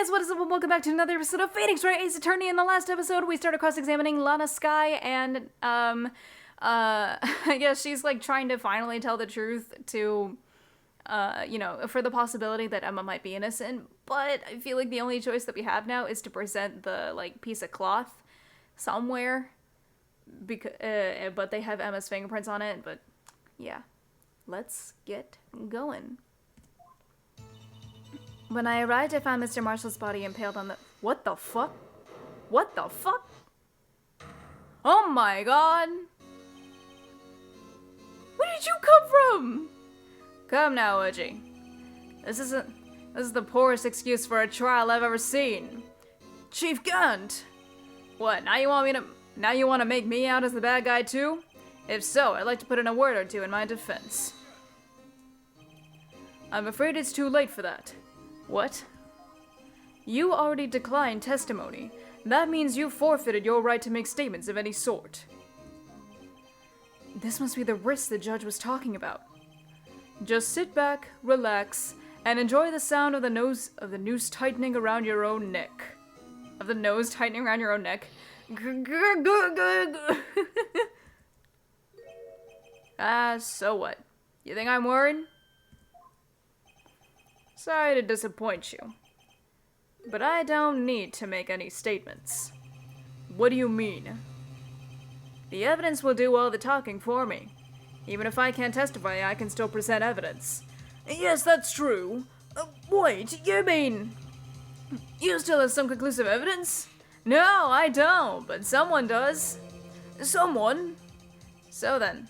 guys, what is up? Welcome back to another episode of Phoenix Wright Ace Attorney. In the last episode, we started cross-examining Lana Sky, and, I guess she's, like, trying to finally tell the truth to, for the possibility that Emma might be innocent, but I feel like the only choice that we have now is to present the, like, piece of cloth somewhere, because, but they have Emma's fingerprints on it, but, yeah. Let's get going. When I arrived, I found Mr. Marshall's body impaled on the— What the fuck? What the fuck? Oh my god! Where did you come from? Come now, Uji. This is the poorest excuse for a trial I've ever seen. Chief Gant! What, now you want to make me out as the bad guy too? If so, I'd like to put in a word or two in my defense. I'm afraid it's too late for that. What? You already declined testimony. That means you forfeited your right to make statements of any sort. This must be the risk the judge was talking about. Just sit back, relax, and enjoy the sound of the noose tightening around your own neck. Of the nose tightening around your own neck. So what? You think I'm worried? Sorry to disappoint you, but I don't need to make any statements. What do you mean? The evidence will do all the talking for me. Even if I can't testify, I can still present evidence. Yes, that's true. Wait, you mean... You still have some conclusive evidence? No, I don't, but someone does. Someone? So then,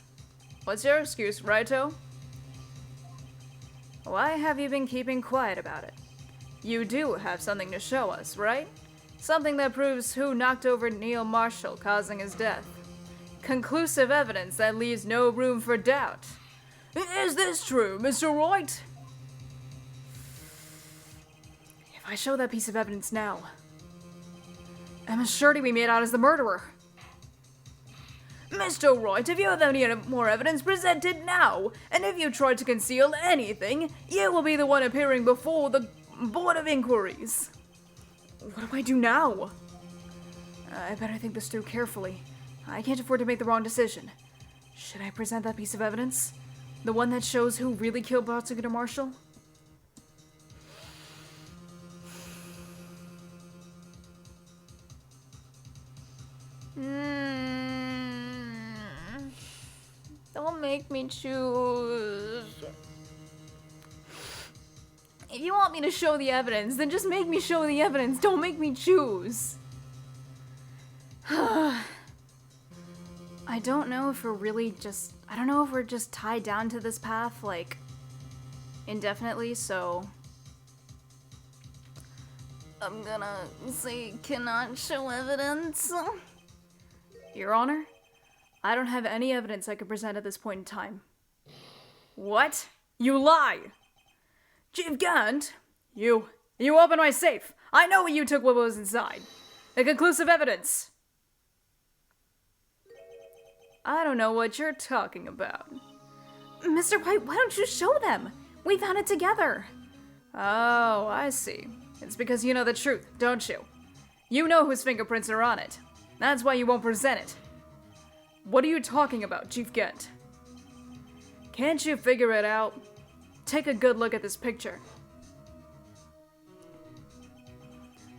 what's your excuse, Righto? Why have you been keeping quiet about it? You do have something to show us, right? Something that proves who knocked over Neil Marshall, causing his death. Conclusive evidence that leaves no room for doubt. Is this true, Mr. Wright? If I show that piece of evidence now, Emma's sure to be made out as the murderer. Mr. Wright, if you have any more evidence, present it now. And if you try to conceal anything, you will be the one appearing before the Board of Inquiries. What do I do now? I better think this through carefully. I can't afford to make the wrong decision. Should I present that piece of evidence? The one that shows who really killed Prosecutor Marshall? Don't make me choose. If you want me to show the evidence, then just make me show the evidence. Don't make me choose. I don't know if we're just tied down to this path, like, indefinitely, so I'm gonna say cannot show evidence. Your Honor, I don't have any evidence I could present at this point in time. What? You lie! Chief Gant, you opened my safe. I know you took what was inside. The conclusive evidence. I don't know what you're talking about. Mr. White, why don't you show them? We found it together. Oh, I see. It's because you know the truth, don't you? You know whose fingerprints are on it. That's why you won't present it. What are you talking about, Chief Gant? Can't you figure it out? Take a good look at this picture.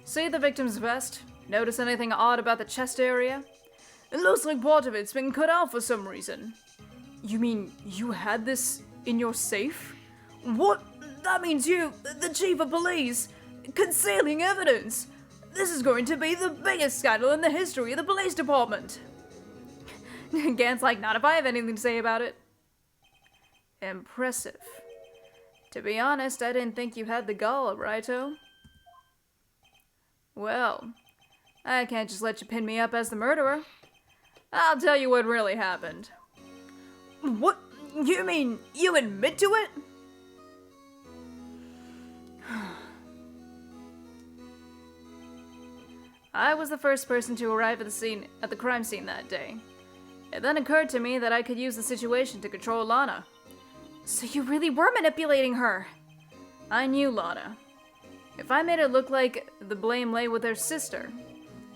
See the victim's vest? Notice anything odd about the chest area? It looks like part of it's been cut out for some reason. You mean you had this in your safe? What? That means you, the chief of police, concealing evidence. This is going to be the biggest scandal in the history of the police department. Gant's like, not if I have anything to say about it. Impressive. To be honest, I didn't think you had the gall, Righto. Well, I can't just let you pin me up as the murderer. I'll tell you what really happened. What? You mean you admit to it? I was the first person to arrive at the crime scene that day. It then occurred to me that I could use the situation to control Lana. So you really were manipulating her? I knew Lana. If I made it look like the blame lay with her sister,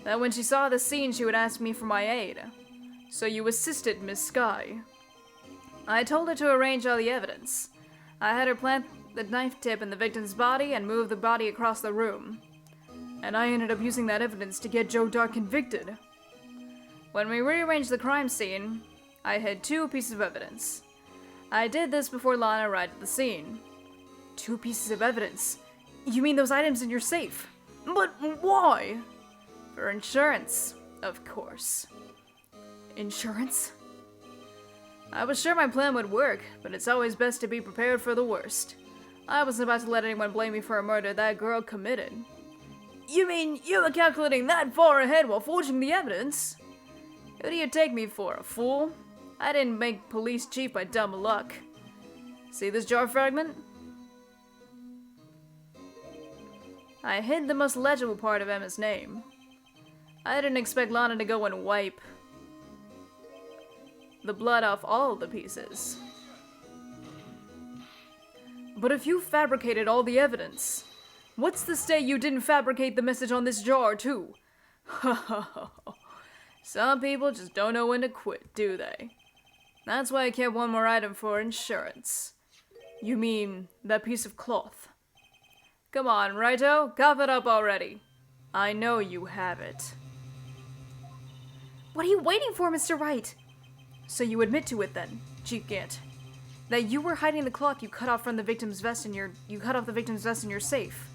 that when she saw the scene she would ask me for my aid. So you assisted Miss Sky. I told her to arrange all the evidence. I had her plant the knife tip in the victim's body and move the body across the room. And I ended up using that evidence to get Joe Dark convicted. When we rearranged the crime scene, I hid 2 pieces of evidence. I did this before Lana arrived at the scene. 2 pieces of evidence? You mean those items in your safe? But why? For insurance, of course. Insurance? I was sure my plan would work, but it's always best to be prepared for the worst. I wasn't about to let anyone blame me for a murder that girl committed. You mean you were calculating that far ahead while forging the evidence? Who do you take me for, a fool? I didn't make police chief by dumb luck. See this jar fragment? I hid the most legible part of Emma's name. I didn't expect Lana to go and wipe the blood off all the pieces. But if you fabricated all the evidence, what's to say you didn't fabricate the message on this jar, too? Some people just don't know when to quit, do they? That's why I kept one more item for insurance. You mean that piece of cloth? Come on, Righto, cough it up already. I know you have it. What are you waiting for, Mr. Wright? So you admit to it then, Chief Gant, that you were hiding the cloth you cut off from the victim's vest in your safe.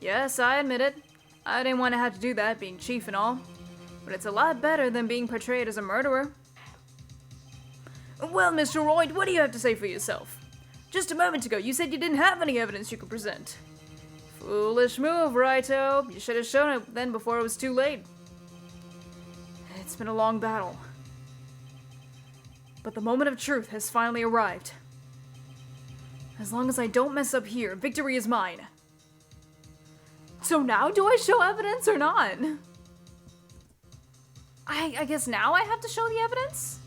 Yes, I admit it. I didn't want to have to do that, being chief and all. But it's a lot better than being portrayed as a murderer. Well, Mr. Wright, what do you have to say for yourself? Just a moment ago, you said you didn't have any evidence you could present. Foolish move, Righto. You should have shown it then before it was too late. It's been a long battle. But the moment of truth has finally arrived. As long as I don't mess up here, victory is mine. So now do I show evidence or not? I guess now I have to show the evidence?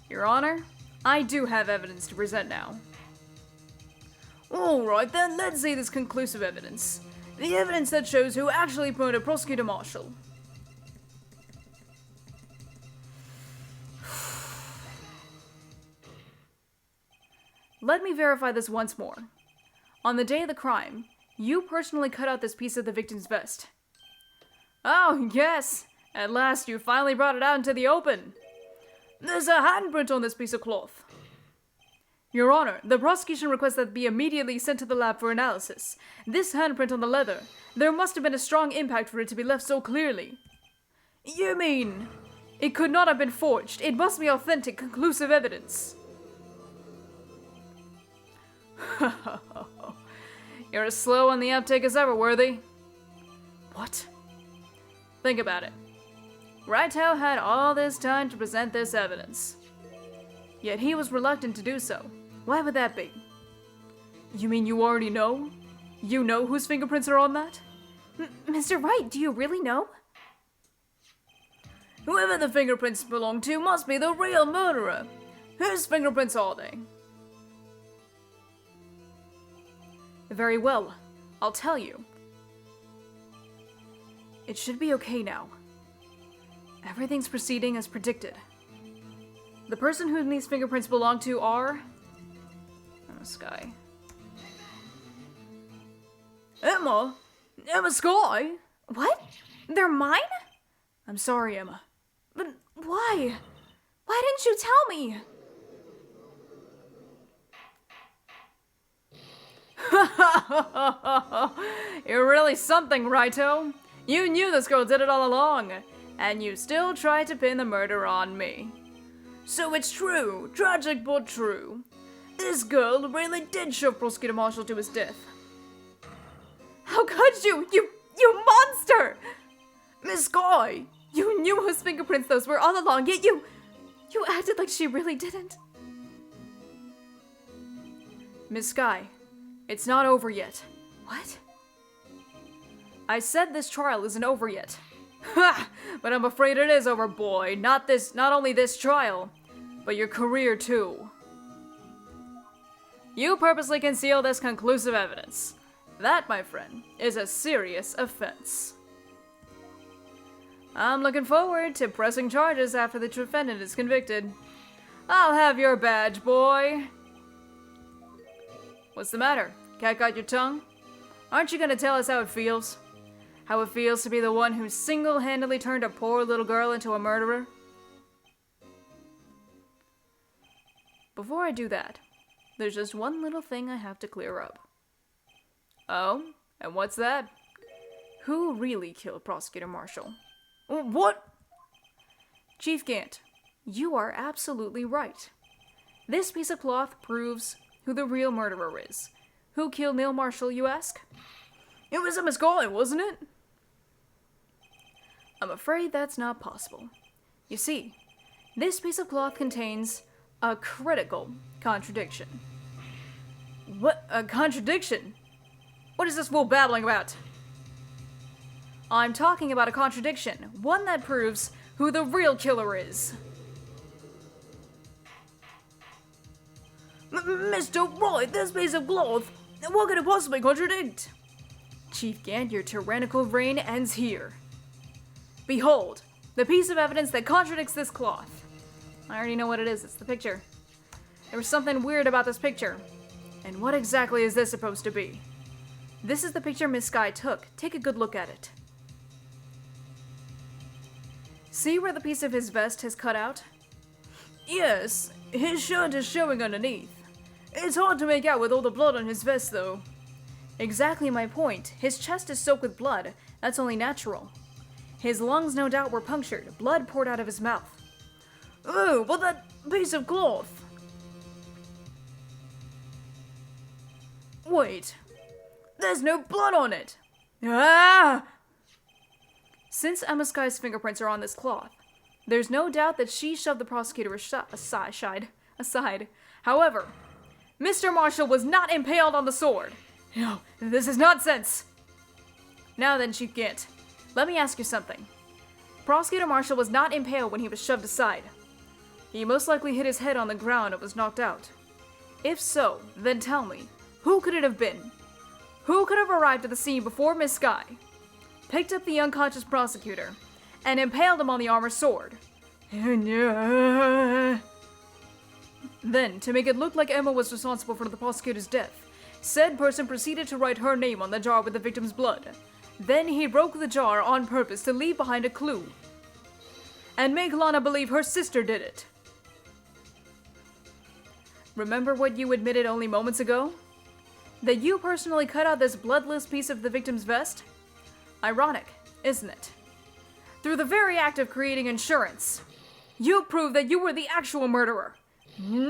Your Honor, I do have evidence to present now. Alright then, let's see this conclusive evidence. The evidence that shows who actually promoted Prosecutor Marshall. Let me verify this once more. On the day of the crime, you personally cut out this piece of the victim's vest. Oh, yes! At last you finally brought it out into the open! There's a handprint on this piece of cloth. Your Honor, the prosecution requests that it be immediately sent to the lab for analysis. This handprint on the leather, there must have been a strong impact for it to be left so clearly. You mean, it could not have been forged. It must be authentic, conclusive evidence. You're as slow on the uptake as ever, Worthy. What? Think about it. Righto had all this time to present this evidence. Yet he was reluctant to do so. Why would that be? You mean you already know? You know whose fingerprints are on that? Mr. Wright, do you really know? Whoever the fingerprints belong to must be the real murderer. Whose fingerprints are they? Very well. I'll tell you. It should be okay now. Everything's proceeding as predicted. The person whom these fingerprints belong to are... Emma Sky. Emma? Emma Sky? What? They're mine? I'm sorry, Emma. But why? Why didn't you tell me? You're really something, Righto. You knew this girl did it all along, and you still tried to pin the murder on me. So it's true, tragic but true. This girl really did shove Prosecutor Marshall to his death. How could you? You monster! Miss Sky, you knew whose fingerprints those were all along, yet you acted like she really didn't. Miss Sky, it's not over yet. What? I said this trial isn't over yet. Ha! But I'm afraid it is over, boy. Not only this trial, but your career too. You purposely conceal this conclusive evidence. That, my friend, is a serious offense. I'm looking forward to pressing charges after the defendant is convicted. I'll have your badge, boy. What's the matter? Cat got your tongue? Aren't you gonna tell us how it feels? How it feels to be the one who single-handedly turned a poor little girl into a murderer? Before I do that, there's just one little thing I have to clear up. Oh? And what's that? Who really killed Prosecutor Marshall? What? Chief Gant, you are absolutely right. This piece of cloth proves who the real murderer is. Who killed Neil Marshall, you ask? It was a miscalling, wasn't it? I'm afraid that's not possible. You see, this piece of cloth contains a critical contradiction. What? A contradiction? What is this fool babbling about? I'm talking about a contradiction, one that proves who the real killer is. Mr. Wright, this piece of cloth, what could it possibly contradict? Chief Gant, your tyrannical reign ends here. Behold, the piece of evidence that contradicts this cloth. I already know what it is, it's the picture. There was something weird about this picture. And what exactly is this supposed to be? This is the picture Miss Sky took. Take a good look at it. See where the piece of his vest has cut out? Yes, his shirt is showing underneath. It's hard to make out with all the blood on his vest, though. Exactly my point. His chest is soaked with blood. That's only natural. His lungs no doubt were punctured. Blood poured out of his mouth. Oh, but that piece of cloth. Wait. There's no blood on it. Ah! Since Emma Sky's fingerprints are on this cloth, there's no doubt that she shoved the prosecutor aside. However, Mr. Marshall was not impaled on the sword. No, this is nonsense. Now then, Chief Gant, let me ask you something. Prosecutor Marshall was not impaled when he was shoved aside. He most likely hit his head on the ground and was knocked out. If so, then tell me, who could it have been? Who could have arrived at the scene before Miss Sky, picked up the unconscious prosecutor, and impaled him on the armor sword? Then, to make it look like Emma was responsible for the prosecutor's death, said person proceeded to write her name on the jar with the victim's blood. Then he broke the jar on purpose to leave behind a clue, and make Lana believe her sister did it. Remember what you admitted only moments ago? That you personally cut out this bloodless piece of the victim's vest? Ironic, isn't it? Through the very act of creating insurance, you proved that you were the actual murderer. No!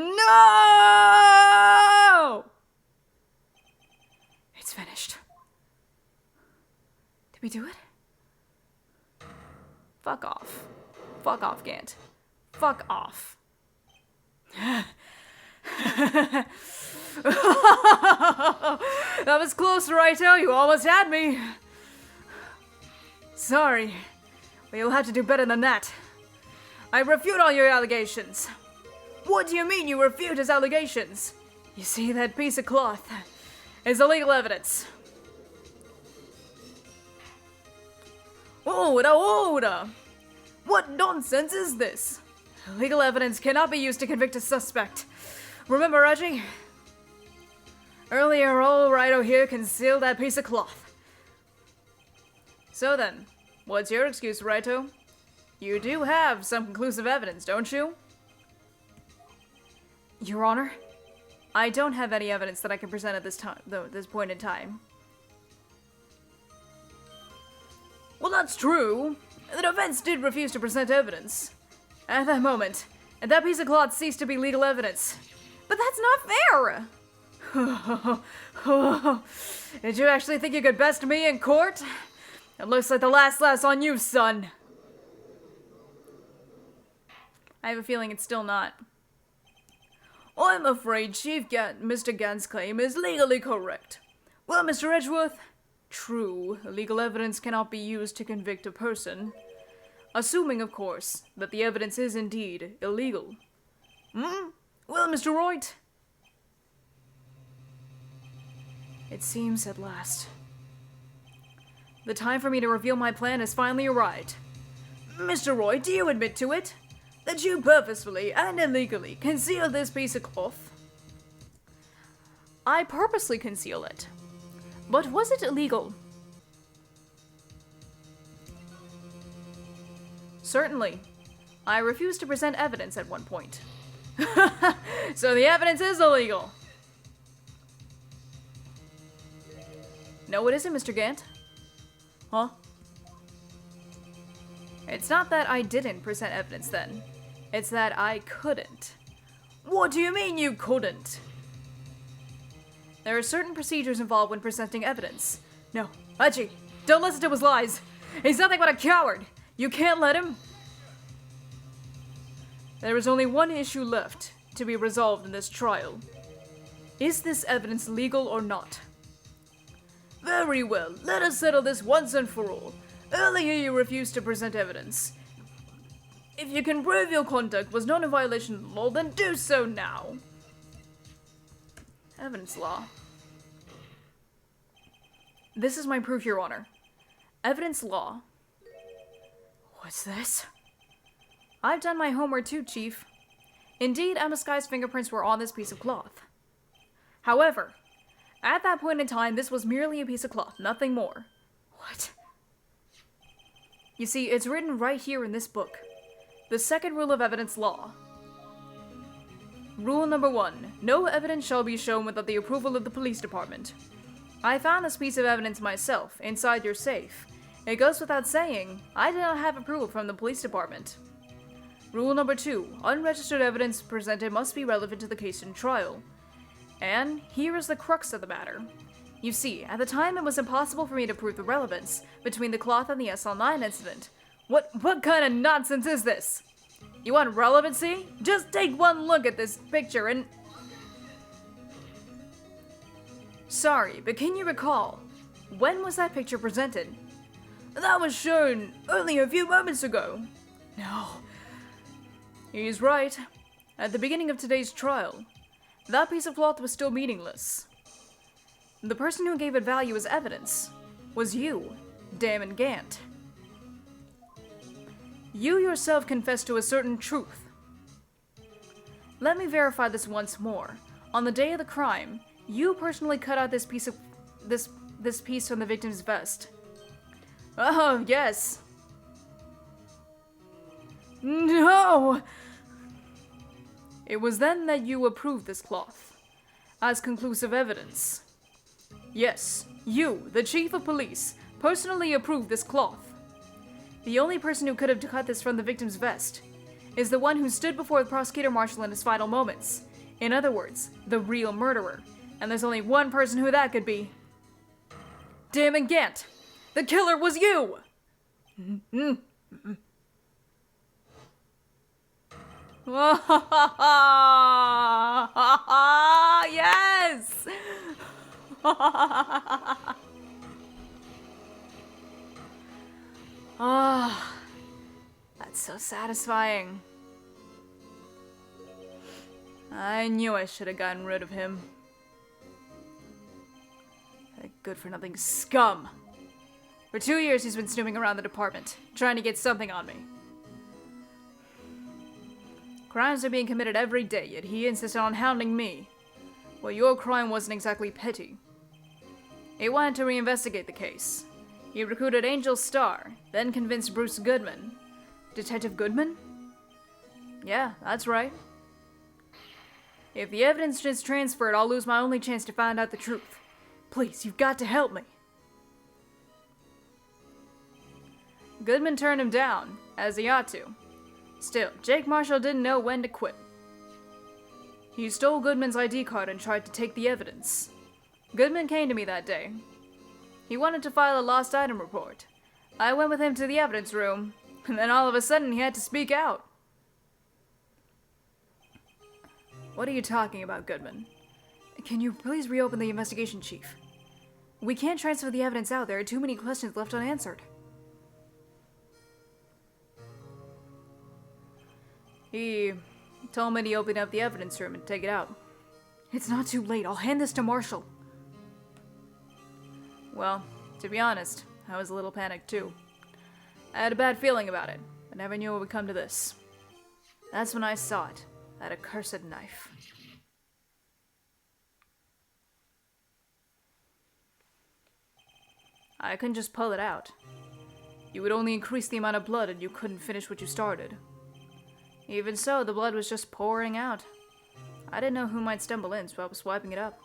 It's finished. Did we do it? Fuck off. Fuck off, Gant. Fuck off. That was close, Wright-o. You almost had me. Sorry, but you'll have to do better than that. I refute all your allegations. What do you mean you refute his allegations? You see, that piece of cloth is illegal evidence. Order! What nonsense is this? Illegal evidence cannot be used to convict a suspect. Remember, Reggie? Earlier, old Wright-o here concealed that piece of cloth. So then, what's your excuse, Wright-o? You do have some conclusive evidence, don't you? Your Honor, I don't have any evidence that I can present at this point in time. Well, that's true. The defense did refuse to present evidence. At that moment, that piece of cloth ceased to be legal evidence. But that's not fair! Did you actually think you could best me in court? It looks like the last laugh's on you, son. I have a feeling it's still not. I'm afraid Mr. Gant's claim is legally correct. Well, Mr. Edgeworth, true, legal evidence cannot be used to convict a person. Assuming, of course, that the evidence is indeed illegal. Well, Mr. Wright? It seems at last. The time for me to reveal my plan has finally arrived. Mr. Roy, do you admit to it? That you purposefully and illegally concealed this piece of cloth? I purposely conceal it. But was it illegal? Certainly. I refused to present evidence at one point. So the evidence is illegal. No, it isn't, Mr. Gant. Huh? It's not that I didn't present evidence then. It's that I couldn't. What do you mean you couldn't? There are certain procedures involved when presenting evidence. No, Hachi, don't listen to his lies. He's nothing but a coward. You can't let him. There is only one issue left to be resolved in this trial. Is this evidence legal or not? Very well, let us settle this once and for all. Earlier you refused to present evidence. If you can prove your conduct was not in violation of the law, then do so now. Evidence law. This is my proof, Your Honor. Evidence law. What's this? I've done my homework too, Chief. Indeed, Emma Sky's fingerprints were on this piece of cloth. However, at that point in time, this was merely a piece of cloth, nothing more. What? You see, it's written right here in this book. The second rule of evidence law. Rule number 1. No evidence shall be shown without the approval of the police department. I found this piece of evidence myself, inside your safe. It goes without saying, I did not have approval from the police department. Rule number 2. Unregistered evidence presented must be relevant to the case in trial. And here is the crux of the matter. You see, at the time it was impossible for me to prove the relevance between the cloth and the SL9 incident. What kind of nonsense is this? You want relevancy? Just take one look at this picture and... Sorry, but can you recall? When was that picture presented? That was shown only a few moments ago. No. He's right. At the beginning of today's trial, that piece of cloth was still meaningless. The person who gave it value as evidence was you, Damon Gant. You yourself confessed to a certain truth. Let me verify this once more. On the day of the crime, you personally cut out this piece from the victim's vest. Oh, yes. No! It was then that you approved this cloth as conclusive evidence. Yes, you, the chief of police, personally approved this cloth. The only person who could have cut this from the victim's vest is the one who stood before the prosecutor marshal in his final moments. In other words, the real murderer. And there's only one person who that could be. Damon Gant! The killer was you! Yes! Ah, that's so satisfying. I knew I should have gotten rid of him. That good-for-nothing scum. For 2 years he's been snooping around the department, trying to get something on me. Crimes are being committed every day, yet he insisted on hounding me. Well, your crime wasn't exactly petty. He wanted to reinvestigate the case. He recruited Angel Starr, then convinced Bruce Goodman. Detective Goodman? Yeah, that's right. If the evidence is transferred, I'll lose my only chance to find out the truth. Please, you've got to help me. Goodman turned him down, as he ought to. Still, Jake Marshall didn't know when to quit. He stole Goodman's ID card and tried to take the evidence. Goodman came to me that day. He wanted to file a lost item report. I went with him to the evidence room, and then all of a sudden he had to speak out. What are you talking about, Goodman? Can you please reopen the investigation, Chief? We can't transfer the evidence out. There are too many questions left unanswered. He told me to open up the evidence room and take it out. It's not too late. I'll hand this to Marshall. Well, to be honest, I was a little panicked too. I had a bad feeling about it, but never knew it would come to this. That's when I saw it, that accursed knife. I couldn't just pull it out. You would only increase the amount of blood and you couldn't finish what you started. Even so, the blood was just pouring out. I didn't know who might stumble in, so I was wiping it up.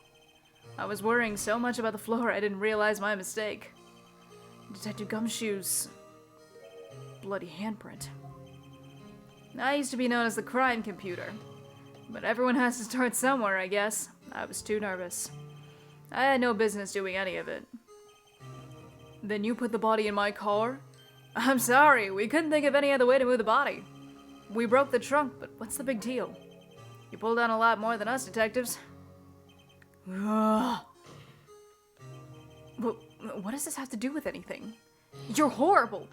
I was worrying so much about the floor I didn't realize my mistake. Detective Gumshoe's bloody handprint. I used to be known as the crime computer, but everyone has to start somewhere, I guess. I was too nervous. I had no business doing any of it. Then you put the body in my car? I'm sorry, we couldn't think of any other way to move the body. We broke the trunk, but what's the big deal? You pulled down a lot more than us detectives. Ugh. What does this have to do with anything? You're horrible!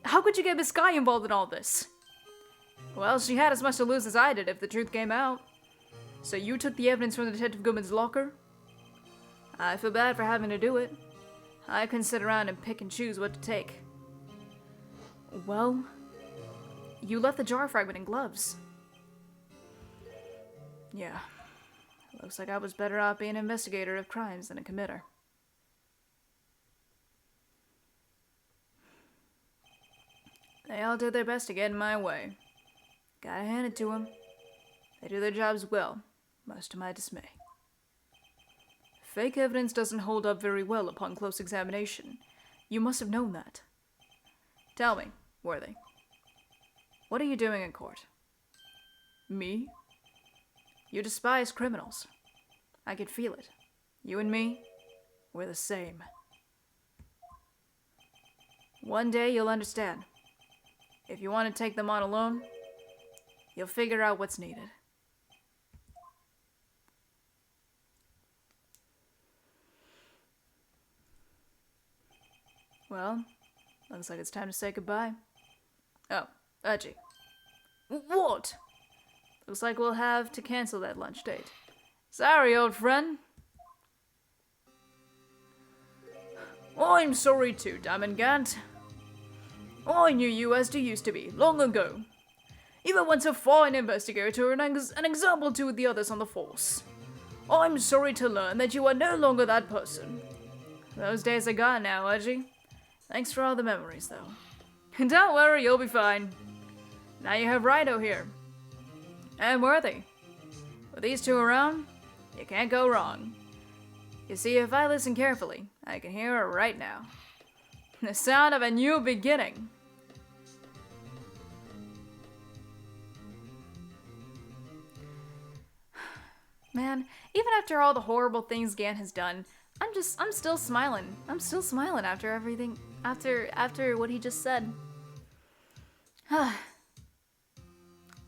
How could you get Miss Sky involved in all this? Well, she had as much to lose as I did if the truth came out. So you took the evidence from Detective Goodman's locker? I feel bad for having to do it. I couldn't sit around and pick and choose what to take. Well, you left the jar fragment in gloves. Yeah. Looks like I was better off being an investigator of crimes than a committer. They all did their best to get in my way. Gotta hand it to them. They do their jobs well, much to my dismay. Fake evidence doesn't hold up very well upon close examination. You must have known that. Tell me, Worthy. What are you doing in court? Me? You despise criminals. I could feel it. You and me, we're the same. One day you'll understand. If you want to take them on alone, you'll figure out what's needed. Well, looks like it's time to say goodbye. Oh, Edgy. What? Looks like we'll have to cancel that lunch date. Sorry, old friend. I'm sorry too, Diamond Gant. I knew you as you used to be, long ago. You were once a fine investigator and an example to the others on the force. I'm sorry to learn that you are no longer that person. Those days are gone now, Edgy. Thanks for all the memories, though. And don't worry, you'll be fine. Now you have Wright here. And Worthy. With these two around, you can't go wrong. You see, if I listen carefully, I can hear her right now. The sound of a new beginning. Man, even after all the horrible things Gant has done, I'm still smiling. I'm still smiling after everything, after what he just said.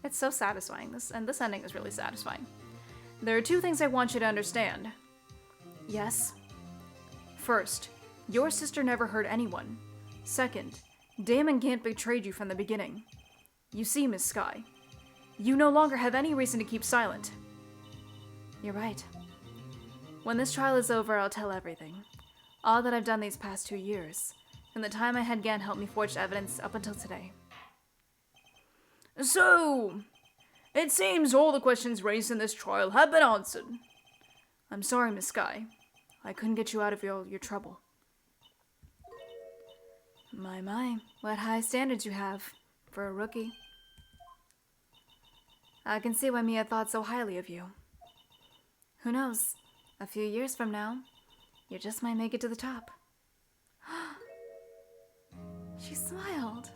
It's so satisfying. This ending is really satisfying. There are two things I want you to understand. Yes. First, your sister never hurt anyone. Second, Damon Gant betrayed you from the beginning. You see, Miss Sky, you no longer have any reason to keep silent. You're right. When this trial is over, I'll tell everything. All that I've done these past 2 years, and the time I had Gant help me forge evidence up until today. So, it seems all the questions raised in this trial have been answered. I'm sorry, Miss Sky. I couldn't get you out of your trouble. My, what high standards you have for a rookie. I can see why Mia thought so highly of you. Who knows? A few years from now, you just might make it to the top. She smiled.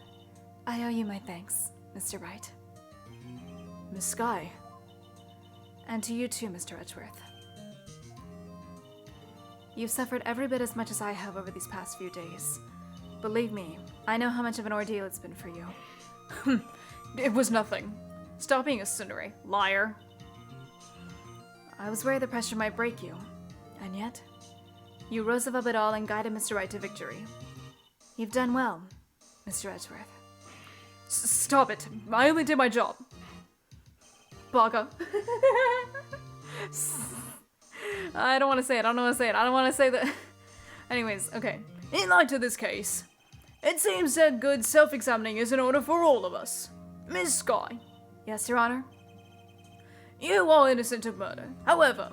I owe you my thanks, Mr. Wright. Miss Sky. And to you too, Mr. Edgeworth. You've suffered every bit as much as I have over these past few days. Believe me, I know how much of an ordeal it's been for you. It was nothing. Stop being a tsundere, liar. I was worried the pressure might break you. And yet, you rose above it all and guided Mr. Wright to victory. You've done well, Mr. Edgeworth. Stop it. I only did my job. Baka. I don't want to say it. I don't want to say that. Anyways, okay. In light of this case, it seems that good self-examining is in order for all of us. Miss Sky. Yes, Your Honor? You are innocent of murder. However,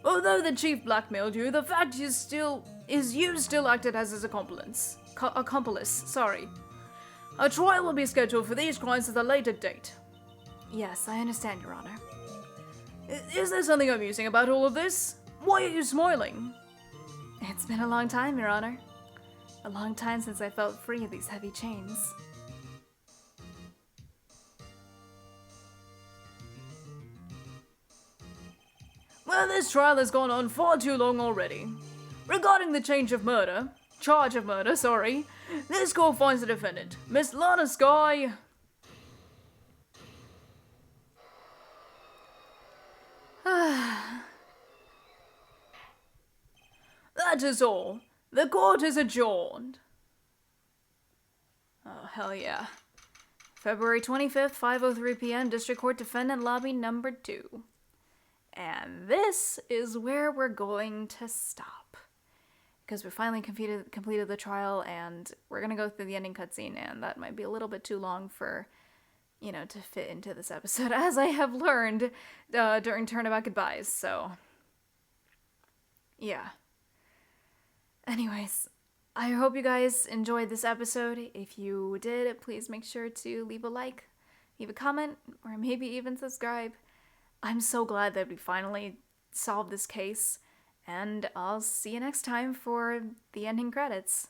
although the chief blackmailed you, the fact is you still acted as his accomplice. Sorry. A trial will be scheduled for these crimes at a later date. Yes, I understand, Your Honor. Is there something amusing about all of this? Why are you smiling? It's been a long time, Your Honor. A long time since I felt free of these heavy chains. Well, this trial has gone on far too long already. Regarding the charge of murder, this court finds the defendant, Miss Lana Sky. That is all. The court is adjourned. Oh, hell yeah. February 25th, 5:03 p.m., District Court Defendant Lobby number 2. And this is where we're going to stop. Because we finally completed the trial, and we're going to go through the ending cutscene, and that might be a little bit too long for, to fit into this episode, as I have learned during Turnabout Goodbyes, so... yeah. Anyways, I hope you guys enjoyed this episode. If you did, please make sure to leave a like, leave a comment, or maybe even subscribe. I'm so glad that we finally solved this case, and I'll see you next time for the ending credits.